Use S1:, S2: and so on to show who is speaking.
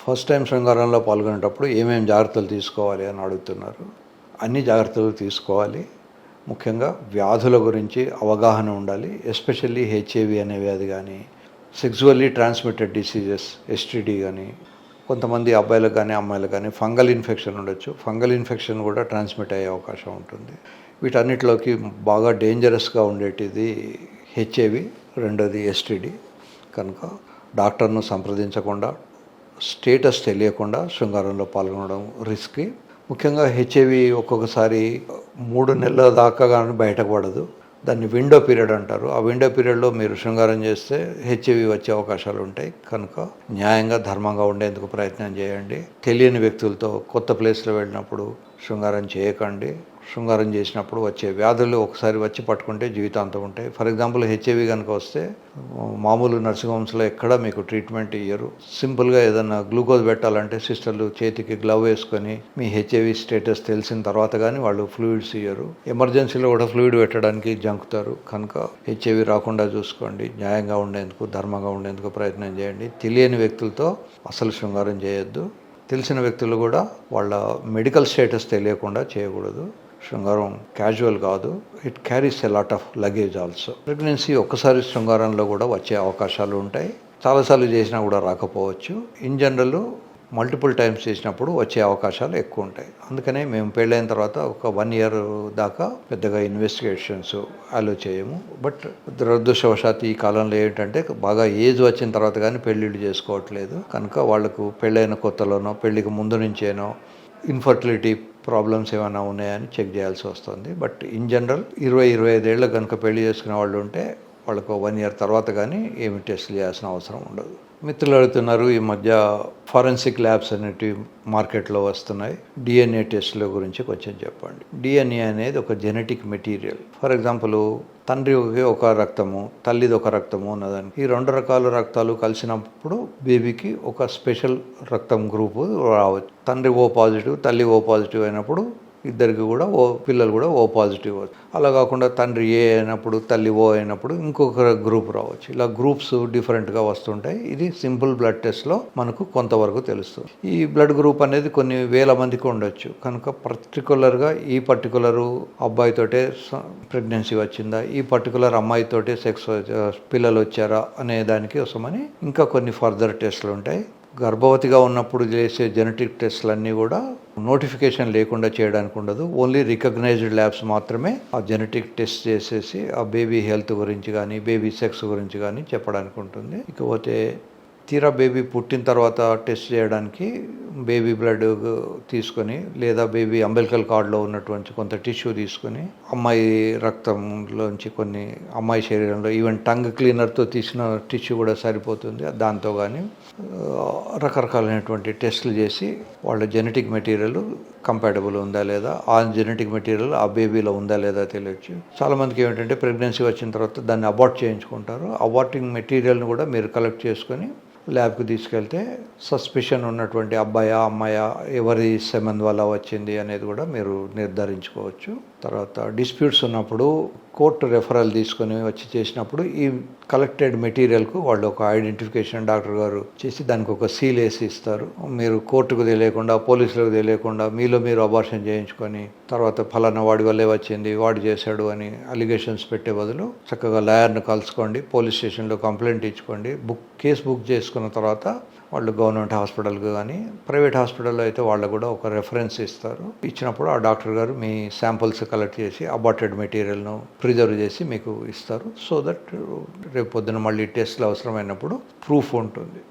S1: First time శృంగారంలో పాల్గొనేటప్పుడు ఏమేమి జాగ్రత్తలు తీసుకోవాలి అని అడుగుతున్నారు. అన్ని జాగ్రత్తలు తీసుకోవాలి. ముఖ్యంగా వ్యాధుల గురించి అవగాహన ఉండాలి. ఎస్పెషల్లీ హెచ్ఐవి అనే వ్యాధి కానీ, సెక్సువల్లీ ట్రాన్స్మిటెడ్ డిసీజెస్ ఎస్టీడీ కానీ, కొంతమంది అబ్బాయిలకు కానీ అమ్మాయిలకు కానీ ఫంగల్ ఇన్ఫెక్షన్ ఉండొచ్చు. ఫంగల్ ఇన్ఫెక్షన్ కూడా ట్రాన్స్మిట్ అయ్యే అవకాశం ఉంటుంది. వీటన్నిటిలోకి బాగా డేంజరస్గా ఉండేటిది హెచ్ఐవి, రెండోది ఎస్టీడీ. కనుక డాక్టర్ను సంప్రదించకుండా, స్టేటస్ తెలియకుండా శృంగారంలో పాల్గొనడం రిస్క్. ముఖ్యంగా హెచ్ఐవి ఒక్కొక్కసారి 3 నెలల దాకా కానీ బయటపడదు. దాన్ని విండో పీరియడ్ అంటారు. ఆ విండో పీరియడ్లో మీరు శృంగారం చేస్తే హెచ్ఐవి వచ్చే అవకాశాలు ఉంటాయి. కనుక న్యాయంగా, ధర్మంగా ఉండేందుకు ప్రయత్నం చేయండి. తెలియని వ్యక్తులతో కొత్త ప్లేస్లో వెళ్ళినప్పుడు శృంగారం చేయకండి. శృంగారం చేసినప్పుడు వచ్చే వ్యాధులు ఒకసారి వచ్చి పట్టుకుంటే జీవితాంతం ఉంటాయి. ఫర్ ఎగ్జాంపుల్ హెచ్ఐవి కనుక వస్తే మామూలు నర్సింగ్ హోమ్స్లో ఎక్కడ మీకు ట్రీట్మెంట్ ఇయ్యరు. సింపుల్గా ఏదైనా గ్లూకోజ్ పెట్టాలంటే సిస్టర్లు చేతికి గ్లవ్ వేసుకొని మీ హెచ్ఐవి స్టేటస్ తెలిసిన తర్వాత కానీ వాళ్ళు ఫ్లూయిడ్స్ ఇయ్యరు. ఎమర్జెన్సీలో కూడా ఫ్లూయిడ్ పెట్టడానికి జంకుతారు. కనుక హెచ్ఐవి రాకుండా చూసుకోండి. న్యాయంగా ఉండేందుకు, ధర్మంగా ఉండేందుకు ప్రయత్నం చేయండి. తెలియని వ్యక్తులతో అసలు శృంగారం చేయొద్దు. తెలిసిన వ్యక్తులు కూడా వాళ్ళ మెడికల్ స్టేటస్ తెలియకుండా చేయకూడదు. శృంగారం క్యాజువల్ కాదు. It carries a lot of luggage also. Pregnancy ఒక్కసారి శృంగారంలో కూడా వచ్చే అవకాశాలు ఉంటాయి. చాలాసార్లు చేసినా కూడా రాకపోవచ్చు. ఇన్ జనరల్ మల్టిపుల్ టైమ్స్ చేసినప్పుడు వచ్చే అవకాశాలు ఎక్కువ ఉంటాయి. అందుకనే మేము పెళ్ళైన తర్వాత ఒక 1 year దాకా పెద్దగా ఇన్వెస్టిగేషన్స్ అలో చేయము. బట్ దురదృష్టవశాత్తు ఈ కాలంలో ఏంటంటే బాగా ఏజ్ వచ్చిన తర్వాత కానీ పెళ్ళిళ్ళు చేసుకోవట్లేదు. కనుక వాళ్లకు పెళ్ళైన కొత్తలోనో పెళ్ళికి ముందు నుంచేనో ఇన్ఫర్టిలిటీ ప్రాబ్లమ్స్ ఏమైనా ఉన్నాయని చెక్ చేయాల్సి వస్తుంది. బట్ ఇన్ జనరల్ 20-25 ఏళ్ళకు కనుక పెళ్లి చేసుకునే వాళ్ళు ఉంటే వాళ్ళకు 1 year తర్వాత కానీ ఏమి టెస్ట్లు చేయాల్సిన అవసరం ఉండదు. మిత్రులు అడుగుతున్నారు, ఈ మధ్య ఫారెన్సిక్ ల్యాబ్స్ అనేటివి మార్కెట్లో వస్తున్నాయి. డిఎన్ఏ టెస్ట్ల గురించి కొంచెం చెప్పండి. డిఎన్ఏ అనేది ఒక జెనెటిక్ మెటీరియల్. ఫర్ ఎగ్జాంపుల్ తండ్రికి ఒక రక్తము, తల్లిది ఒక రక్తము ఉన్నదని ఈ 2 రకాల రక్తాలు కలిసినప్పుడు బేబీకి ఒక స్పెషల్ రక్తం గ్రూపు రావచ్చు. తండ్రి ఓ పాజిటివ్, తల్లి ఓ పాజిటివ్ అయినప్పుడు ఇద్దరికి కూడా పిల్లలు కూడా ఓ పాజిటివ్. అలా కాకుండా తండ్రి ఏ అయినప్పుడు తల్లి ఓ అయినప్పుడు ఇంకొక గ్రూప్ రావచ్చు. ఇలా గ్రూప్స్ డిఫరెంట్గా వస్తుంటాయి. ఇది సింపుల్ బ్లడ్ టెస్ట్లో మనకు కొంతవరకు తెలుస్తుంది. ఈ బ్లడ్ గ్రూప్ అనేది కొన్ని వేల మందికి ఉండొచ్చు. కనుక పర్టికులర్గా ఈ పర్టికులర్ అబ్బాయితోటే ప్రెగ్నెన్సీ వచ్చిందా, ఈ పర్టికులర్ అమ్మాయితోటే పిల్లలు వచ్చారా అనే దానికి కోసమని ఇంకా కొన్ని ఫర్దర్ టెస్ట్లు ఉంటాయి. గర్భవతిగా ఉన్నప్పుడు చేసే జెనెటిక్ టెస్ట్లన్నీ కూడా నోటిఫికేషన్ లేకుండా చేయడానికి ఉండదు. ఓన్లీ రికగ్నైజ్డ్ ల్యాబ్స్ మాత్రమే ఆ జెనెటిక్ టెస్ట్ చేసేసి ఆ బేబీ హెల్త్ గురించి కానీ, బేబీ సెక్స్ గురించి కానీ చెప్పడానికి ఉంటుంది. ఇకపోతే తీరా బేబీ పుట్టిన తర్వాత టెస్ట్ చేయడానికి బేబీ బ్లడ్ తీసుకొని లేదా బేబీ అంబెలికల్ కార్డ్లో ఉన్నటువంటి కొంత టిష్యూ తీసుకొని అమ్మాయి రక్తంలోంచి కొన్ని అమ్మాయి శరీరంలో ఈవెన్ టంగ్ క్లీనర్తో తీసిన టిష్యూ కూడా సరిపోతుంది. దాంతో కానీ రకరకాలైనటువంటి టెస్టులు చేసి వాళ్ళ జెనెటిక్ మెటీరియల్ కంపాటబుల్ ఉందా లేదా, ఆ జెనెటిక్ మెటీరియల్ ఆ బేబీలో ఉందా లేదా తెలియచ్చు. చాలామందికి ఏమిటంటే ప్రెగ్నెన్సీ వచ్చిన తర్వాత దాన్ని అబార్ట్ చేయించుకుంటారు. అబార్టింగ్ మెటీరియల్ని కూడా మీరు కలెక్ట్ చేసుకొని ల్యాబ్కి తీసుకెళ్తే సస్పిషన్ ఉన్నటువంటి అబ్బాయా అమ్మాయా ఎవరి సెమెన్ వల్ల వచ్చింది అనేది కూడా మీరు నిర్ధారించుకోవచ్చు. తర్వాత డిస్ప్యూట్స్ ఉన్నప్పుడు కోర్టు రెఫరల్ తీసుకొని వచ్చి చేసినప్పుడు ఈ కలెక్టెడ్ మెటీరియల్కు వాళ్ళు ఒక ఐడెంటిఫికేషన్ డాక్టర్ గారు చేసి దానికి ఒక సీల్ వేసి ఇస్తారు. మీరు కోర్టుకు తెలియకుండా, పోలీసులకు తెలియకుండా మీలో మీరు అబార్షన్ చేయించుకొని తర్వాత ఫలానా వాడి వల్లే వచ్చింది, వాడు చేశాడు అని అలిగేషన్స్ పెట్టే బదులు చక్కగా లాయర్ను కలుసుకోండి, పోలీస్ స్టేషన్లో కంప్లైంట్ ఇచ్చుకోండి. కేసు బుక్ చేసుకున్న తర్వాత వాళ్ళు గవర్నమెంట్ హాస్పిటల్కి కానీ ప్రైవేట్ హాస్పిటల్లో అయితే వాళ్ళు కూడా ఒక రెఫరెన్స్ ఇస్తారు. ఇచ్చినప్పుడు ఆ డాక్టర్ గారు మీ శాంపుల్స్ కలెక్ట్ చేసి అబార్టెడ్ మెటీరియల్ను ప్రిజర్వ్ చేసి మీకు ఇస్తారు. సో దట్ రేపు పొద్దున మళ్ళీ టెస్ట్లు అవసరమైనప్పుడు ప్రూఫ్ ఉంటుంది.